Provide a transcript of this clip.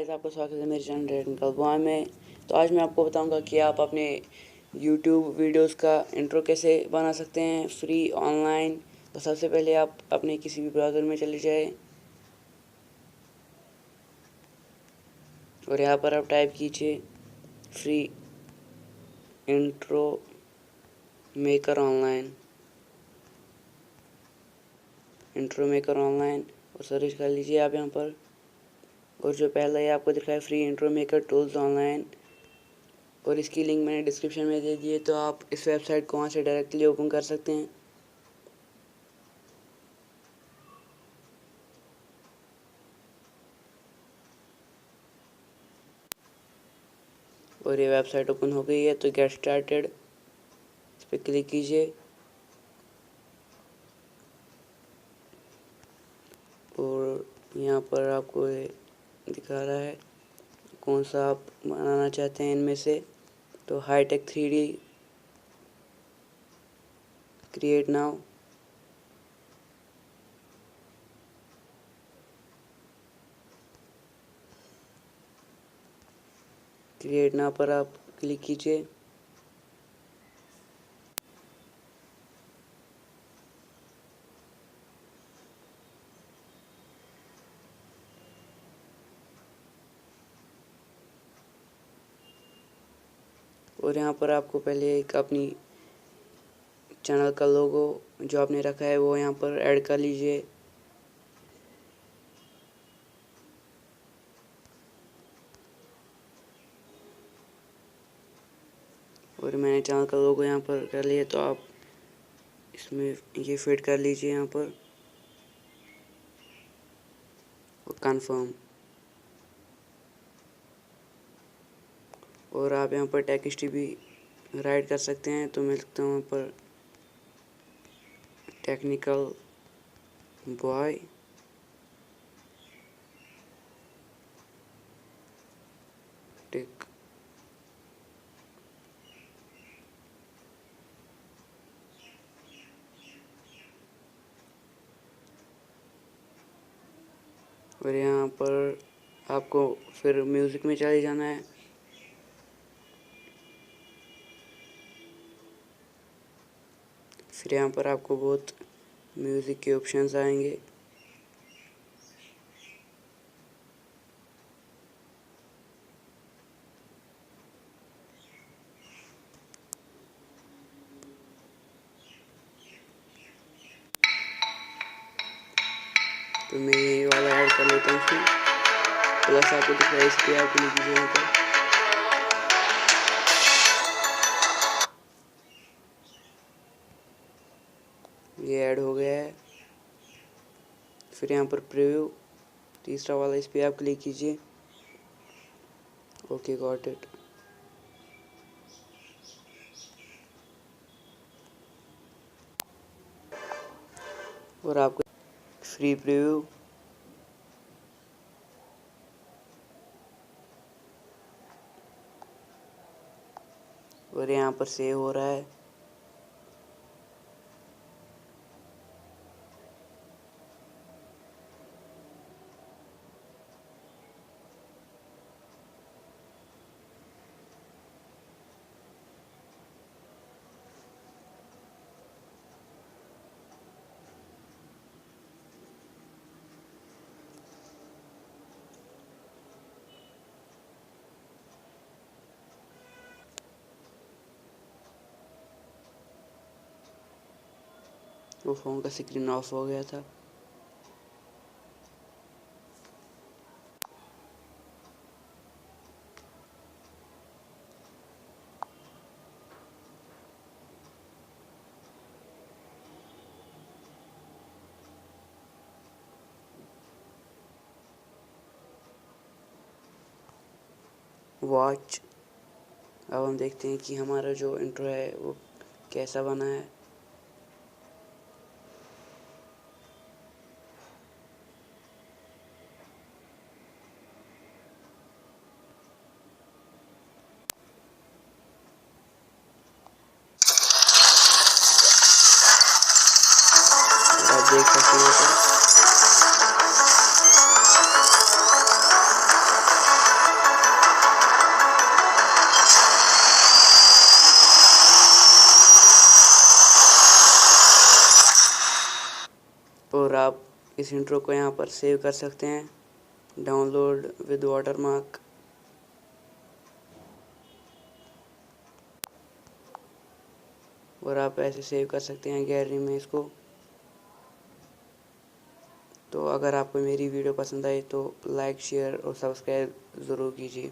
Guys, आपका स्वागत है मेरे चैनल टेक्निकल बॉय में। तो आज मैं आपको बताऊंगा कि आप अपने YouTube वीडियोस का इंट्रो कैसे बना सकते हैं फ्री ऑनलाइन। तो सबसे पहले आप अपने किसी भी ब्राउज़र में चले जाए और यहाँ पर आप टाइप कीजिए फ्री इंट्रो मेकर ऑनलाइन और सर्च कर लीजिए आप यहाँ पर। और जो पहला है आपको दिखा है free intro maker tools online, और इसकी लिंक मैंने डिस्क्रिप्शन में दे दी है, तो आप इस वेबसाइट को वहाँ से डायरेक्टली ओपन कर सकते हैं। और ये वेबसाइट ओपन हो गई है, तो गेट स्टार्टेड इस पर क्लिक कीजिए। और यहाँ पर आपको ये दिखा रहा है कौन सा आप बनाना चाहते हैं इनमें से। तो हाईटेक 3D क्रिएट नाउ, पर आप क्लिक कीजिए। और यहाँ पर आपको पहले एक अपनी चैनल का लोगो जो आपने रखा है वो यहाँ पर ऐड कर लीजिए। और मैंने चैनल का लोगो यहाँ पर कर लिया, तो आप इसमें ये फिट कर लीजिए यहाँ पर और कंफर्म। और आप यहाँ पर टेक्स्ट भी राइट कर सकते हैं, तो मैं लिखता हूँ यहाँ पर टेक्निकल बॉय टेक। और यहाँ पर आपको फिर म्यूज़िक में चले जाना है। फिर यहाँ पर आपको बहुत म्यूज़िक के ऑप्शंस आएंगे। तो मैं ये वाला ऐड कर लेता हूँ इसमें। प्लस आपको दिख रहा है, इस पर आप क्लिक कीजिए यहाँ पर। ये ऐड हो गया है। फिर यहाँ पर प्रीव्यू तीसरा वाला, इस पर आप क्लिक कीजिए। Okay, got it. और आपको फ्री प्रीव्यू और यहाँ पर सेव हो रहा है। वो फ़ोन का स्क्रीन ऑफ हो गया था। वॉच। अब हम देखते हैं कि हमारा जो इंट्रो है वो कैसा बना है। आप देख सकते हैं यहाँ पर। और आप इस इंट्रो को यहाँ पर सेव कर सकते हैं, डाउनलोड विद वाटरमार्क। और आप ऐसे सेव कर सकते हैं गैलरी में इसको। तो अगर आपको मेरी वीडियो पसंद आई तो लाइक, शेयर और सब्सक्राइब ज़रूर कीजिए।